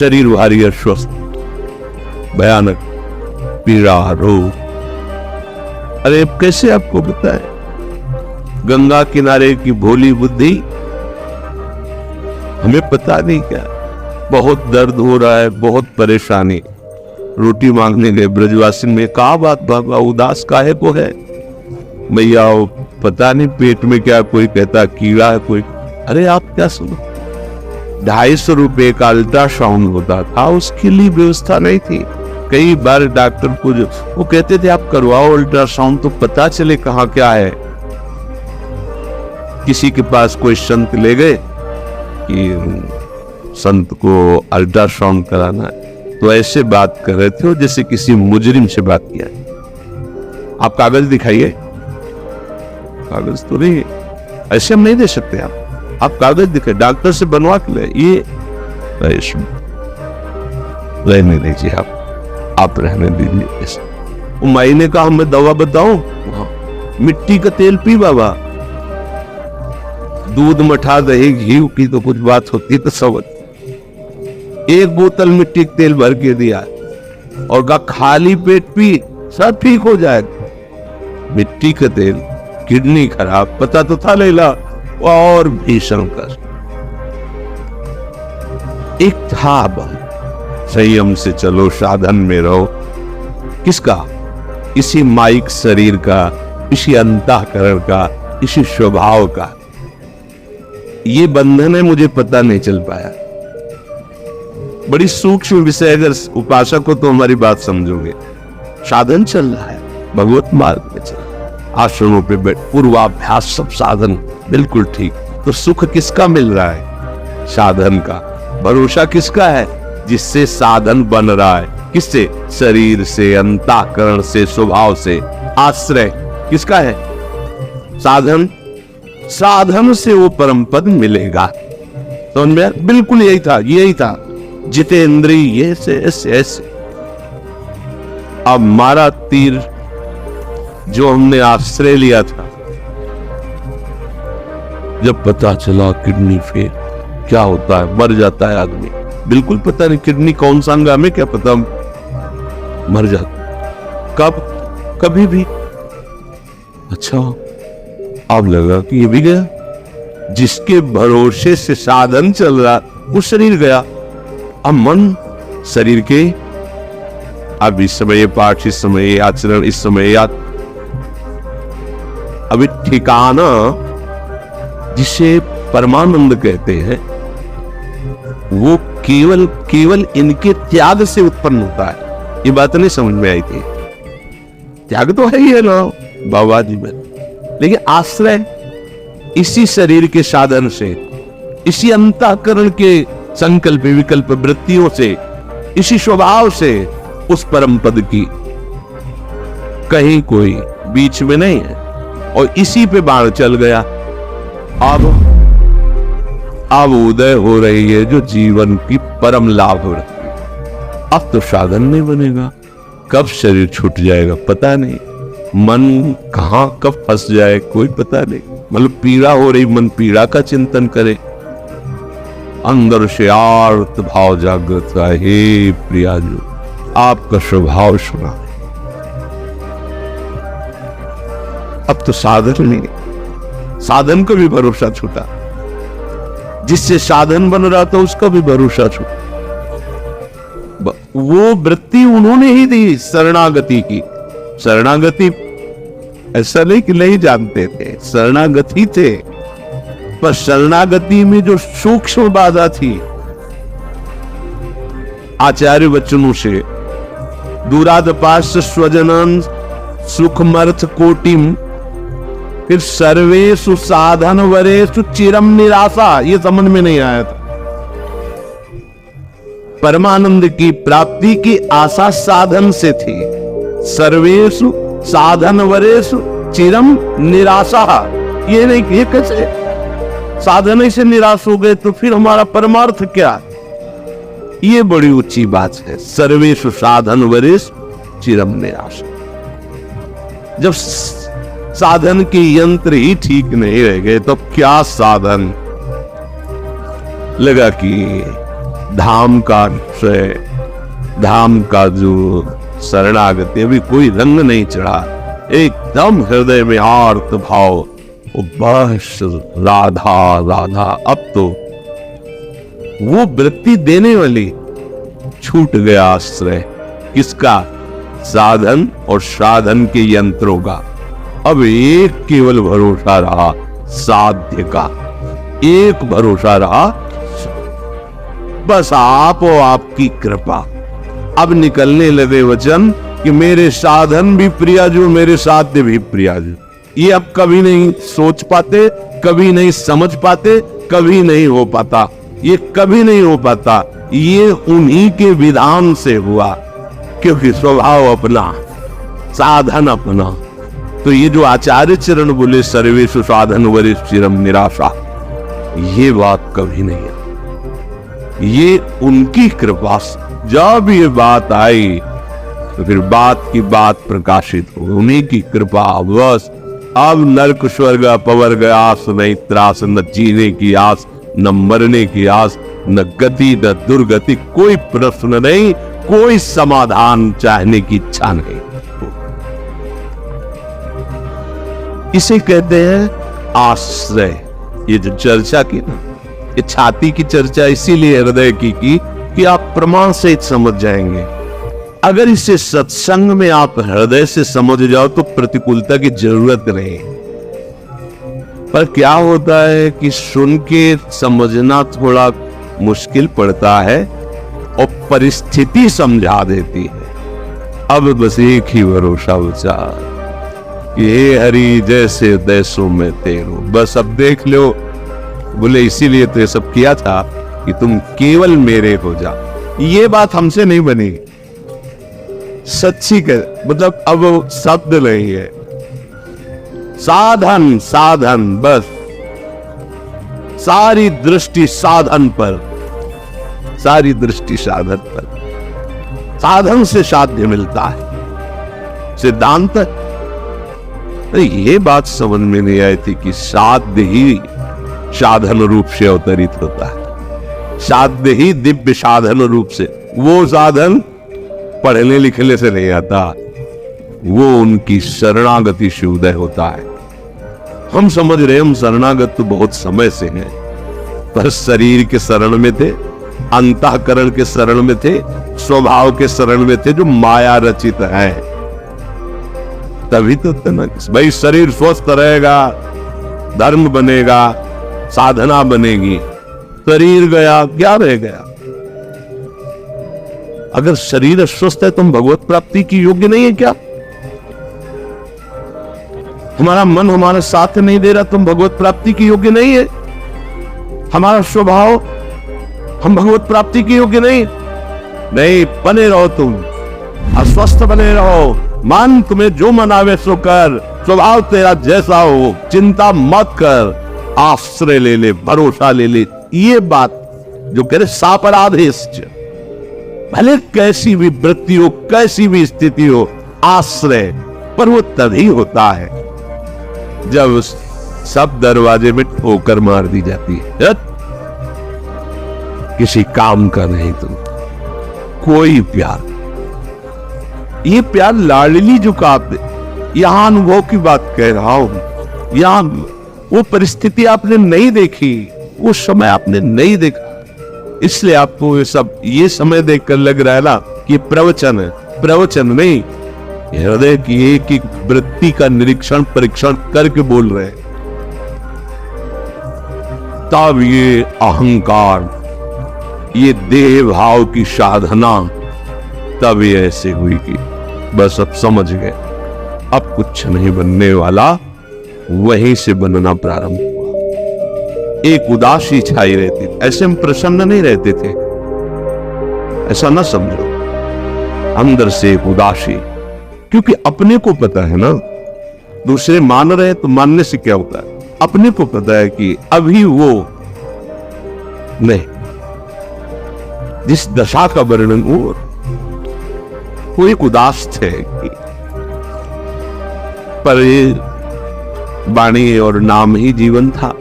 शरीर भारी अस्वस्थ, भयानक पीड़ा, रोग। अरे कैसे आपको बताए, गंगा किनारे की भोली बुद्धि, हमें पता नहीं क्या, बहुत दर्द हो रहा है, बहुत परेशानी। रोटी मांगने गए ब्रजवासी में, कहा बात बाबा उदास काहे को है? भैया पता नहीं पेट में क्या, कोई कहता कीड़ा है, कोई। अरे आप क्या सुनो, 250 रुपए का अल्ट्रासाउंड होता था, उसके लिए व्यवस्था नहीं थी। कई बार डॉक्टर को वो कहते थे आप करवाओ अल्ट्रासाउंड तो पता चले कहाँ क्या है। किसी के पास कोई संत ले गए कि संत को अल्ट्रासाउंड कराना है, तो ऐसे बात कर रहे थे जैसे किसी मुजरिम से बात किया। आप कागज दिखाइए, कागज तो नहीं, ऐसे हम नहीं दे सकते। आप कागज दिखाए, डॉक्टर से बनवा के ले। ये रहने दीजिए, आप रहने दीजिए। माई ने कहा मैं दवा बताऊं, मिट्टी का तेल पी बाबा, दूध मठा दही घी की तो कुछ बात होती तो सब। एक बोतल मिट्टी का तेल भर के दिया और कहा खाली पेट पी, सब ठीक हो जाएगा। मिट्टी का तेल, किडनी खराब, पता तो था लैला, और भीषण कष्ट। एक था बम, संयम से चलो, साधन में रहो। किसका? इसी माइक शरीर का, इसी अंतःकरण का, इसी स्वभाव का। ये बंधन है, मुझे पता नहीं चल पाया। बड़ी सूक्ष्म विषय, अगर उपासक हो तो हमारी बात समझोगे। साधन चल रहा है, भगवत मार्ग में चल रहा है, आश्रमों पे बैठ, पूर्वाभ्यास, सब साधन बिल्कुल ठीक। तो सुख किसका मिल रहा है? साधन का। भरोसा किसका है? जिससे साधन बन रहा है। किससे? शरीर से, अंतःकरण से, स्वभाव से। आश्रय किसका है? साधन। साधन से वो परम पद मिलेगा। तो उनमें बिल्कुल यही था, यही था। जितेंद्रिय ये से ऐसे। अब मारा तीर जो हमने आश्रय लिया था, जब पता चला किडनी फेल, क्या होता है, मर जाता है आदमी, बिल्कुल पता नहीं किडनी कौन सा अंग, हमें क्या पता, मर जाता। कब? कभी भी। अच्छा, अब लगा कि ये भी गया। जिसके भरोसे से साधन चल रहा, वो शरीर गया। अब मन शरीर के, अब इस समय पाठ, इस समय आचरण, इस समय याद, अभी ठिकाना जिसे परमानंद कहते हैं, वो केवल इनके त्याग से उत्पन्न होता है। ये बात नहीं समझ में आई थी। त्याग तो है ही है ना बाबा जी में, लेकिन आश्रय इसी शरीर के साधन से, इसी अंतःकरण के संकल्प विकल्प वृत्तियों से, इसी स्वभाव से उस परम पद की कहीं कोई बीच में नहीं है। और इसी पे बाण चल गया। अब उदय हो रही है जो जीवन की परम लाभ हो रही है। अब तो साधन नहीं बनेगा। कब शरीर छूट जाएगा पता नहीं, मन कहां कब फंस जाए कोई पता नहीं। मतलब पीड़ा हो रही, मन पीड़ा का चिंतन करे, अंदर से आर्त भाव जागृत है। हे प्रियाजू, आपका स्वभाव सुना। अब तो साधन नहीं, साधन का भी भरोसा छूटा। जिससे साधन बन रहा था उसका भी भरोसा छूटा। वो वृत्ति उन्होंने ही दी शरणागति की। शरणागति ऐसा नहीं कि नहीं जानते थे, शरणागति थे, पर शरणागति में जो सूक्ष्म बाधा थी, आचार्य वचनों से, दूरादपाश स्वजनन सुखमर्थ कोटिम, फिर सर्वेषु साधन वरेषु चिरम निराशा, ये समझ में नहीं आया था। परमानंद की प्राप्ति की आशा साधन से थी। सर्वेषु साधन वरेषु चिरम निराशा, ये नहीं कि कैसे साधन से निराश हो गए तो फिर हमारा परमार्थ क्या? ये बड़ी ऊंची बात है। सर्वेषु साधन वरेषु चिरम निराशा। जब साधन के यंत्र ही ठीक नहीं रह गए तो क्या साधन? लगा कि धाम का आश्रय, धाम का जो शरणागति, अभी कोई रंग नहीं चढ़ा, एकदम हृदय में आर्त भाव, वो बस राधा राधा। अब तो वो वृत्ति देने वाली छूट गया आश्रय, किसका? साधन और साधन के यंत्रों का। अब एक केवल भरोसा रहा साध्य का, एक भरोसा रहा बस आप और आपकी कृपा। अब निकलने लगे वचन कि मेरे साधन भी प्रियाजू, मेरे साध्य भी प्रियाजू। ये अब कभी नहीं सोच पाते, कभी नहीं समझ पाते, कभी नहीं हो पाता, ये कभी नहीं हो पाता। ये उन्हीं के विधान से हुआ, क्योंकि स्वभाव अपना, साधन अपना। तो ये जो आचार्य चरण बोले सर्वेषु साधन वरिष्ठ चिरम निराशा, ये बात कभी नहीं है, ये उनकी कृपा से जब ये बात आई तो फिर बात की बात प्रकाशित हो, उन्हीं की कृपा। बस अब नरक स्वर्ग अपवर्ग आस नहीं त्रास, न जीने की आस, न मरने की आस, न गति न दुर्गति, कोई प्रश्न नहीं, कोई समाधान चाहने की इच्छा नहीं। इसे कहते हैं आश्रय। ये जो चर्चा की ना, ये छाती की चर्चा इसीलिए हृदय की कि आप प्रमाण से समझ जाएंगे। अगर इसे सत्संग में आप हृदय से समझ जाओ तो प्रतिकूलता की जरूरत नहीं। पर क्या होता है कि सुन के समझना थोड़ा मुश्किल पड़ता है और परिस्थिति समझा देती है। अब बस एक ही भरोसा बचा कि हे हरि जैसे देशों में तेरो, बस अब देख लो। बोले इसीलिए तो ये सब किया था कि तुम केवल मेरे हो जा। ये बात हमसे नहीं बनी, सच्ची कर, मतलब अब शब्द नहीं है, साधन साधन, बस सारी दृष्टि साधन पर, सारी दृष्टि साधन पर। साधन से साध्य मिलता है, सिद्धांत। ये बात समझ में नहीं आई थी कि साध्य ही साधन रूप से अवतरित होता है, साध्य ही दिव्य साधन रूप से। वो साधन पढ़ने लिखने से नहीं आता, वो उनकी शरणागति से उदय होता है। हम समझ रहे हम शरणागत तो बहुत समय से हैं, पर शरीर के शरण में थे, अंतःकरण के शरण में थे, स्वभाव के शरण में थे, जो माया रचित है। तभी तो भाई शरीर स्वस्थ रहेगा, धर्म बनेगा, साधना बनेगी। शरीर गया, क्या रह गया? अगर शरीर अस्वस्थ है तो हम भगवत प्राप्ति की योग्य नहीं है क्या? हमारा मन हमारा साथ नहीं दे रहा, तुम भगवत प्राप्ति की योग्य नहीं है। हमारा स्वभाव, हम भगवत प्राप्ति की योग्य नहीं। नहीं, बने रहो तुम, अस्वस्थ बने रहो, मन तुम्हें जो मनावे सो कर, स्वभाव तेरा जैसा हो, चिंता मत कर, आश्रय ले ले, भरोसा ले ले। ये बात जो कह रहे सापराधेश्च, भले कैसी भी वृत्ति हो, कैसी भी स्थिति हो, आश्रय। पर वो तभी होता है जब सब दरवाजे में ठोकर मार दी जाती है। किसी काम का नहीं, तुम कोई प्यार, ये प्यार लाडली जो कहते, यहां अनुभव की बात कह रहा हूं। यहां वो परिस्थिति आपने नहीं देखी, वो समय आपने नहीं देखा, इसलिए आपको ये समय देखकर लग रहा है ना कि प्रवचन है। प्रवचन नहीं, हृदय की एक एक वृत्ति का निरीक्षण परीक्षण करके बोल रहे हैं। तब ये अहंकार, ये देह भाव की साधना तब ये ऐसे हुई कि बस अब समझ गए, अब कुछ नहीं बनने वाला। वहीं से बनना प्रारंभ हुआ। एक उदासी छाई रहती थी, ऐसे हम प्रसन्न नहीं रहते थे, ऐसा ना समझो। अंदर से एक उदासी, क्योंकि अपने को पता है ना, दूसरे मान रहे तो मानने से क्या होता है। अपने को पता है कि अभी वो नहीं, जिस दशा का वर्णन हो, वो एक उदास थे। पर ये वाणी और नाम ही जीवन था।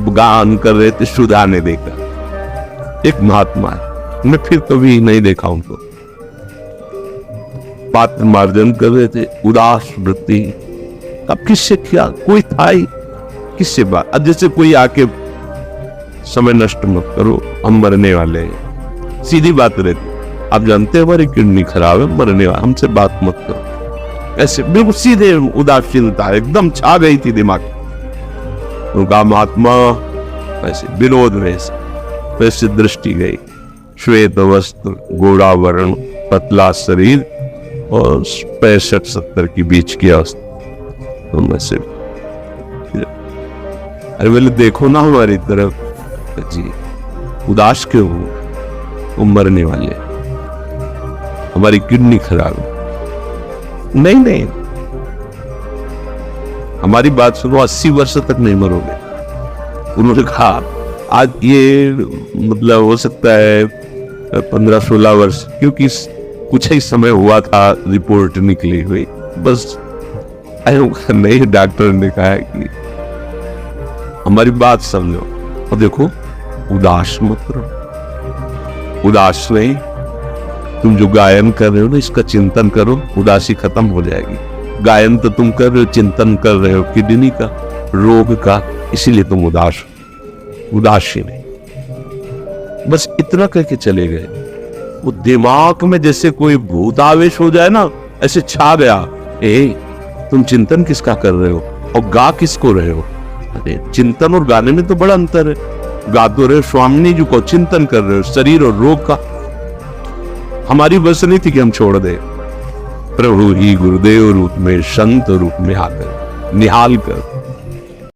गान कर रहे थे, सुधा ने देखा, एक महात्मा है, मैं फिर कभी नहीं देखा उनको। पात्र मार्जन कर रहे थे, उदास वृत्ति। अब किससे क्या, कोई था ही किससे बात। अब जैसे कोई आके समय नष्ट मत करो, हम मरने वाले हैं, सीधी बात रहती। आप जानते हैं हमारी किडनी खराब है, मरने वाले, हमसे बात मत करो। ऐसे बिल्कुल सीधे उदासीनता एकदम छा गई थी दिमाग। उनका महात्मा ऐसे विनोद में वैसे दृष्टि गई, श्वेत वस्त्र, गोरा वर्ण, पतला शरीर और 65-70 की बीच की अवस्था। उनमें से अरे बोले देखो ना हमारी तरफ, जी उदास क्यों हो, वो मरने वाले, हमारी किडनी खराब है। नहीं, हमारी बात सुनो, 80 वर्ष तक नहीं मरोगे। उन्होंने कहा आज ये मतलब हो सकता है 15-16 वर्ष, क्योंकि कुछ ही समय हुआ था रिपोर्ट निकली हुई, बस नहीं। डॉक्टर ने कहा कि हमारी बात समझो और देखो, उदास मत रहो। उदास नहीं, तुम जो गायन कर रहे हो ना, इसका चिंतन करो, उदासी खत्म हो जाएगी। गायन तो तुम कर रहे हो, चिंतन कर रहे हो किडनी का रोग का, इसीलिए तुम उदास हो। उदासी नहीं, बस इतना कह के चले गए। वो दिमाग में जैसे कोई भूतावेश हो जाए ना, ऐसे छा गया। तुम चिंतन किसका कर रहे हो और गा किसको रहे हो? अरे चिंतन और गाने में तो बड़ा अंतर है। गा तो रहे स्वामी जी को, चिंतन कर रहे हो शरीर और रोग का। हमारी बस नहीं थी कि हम छोड़ दे। प्रभु ही गुरुदेव रूप में, संत रूप में आकर निहाल कर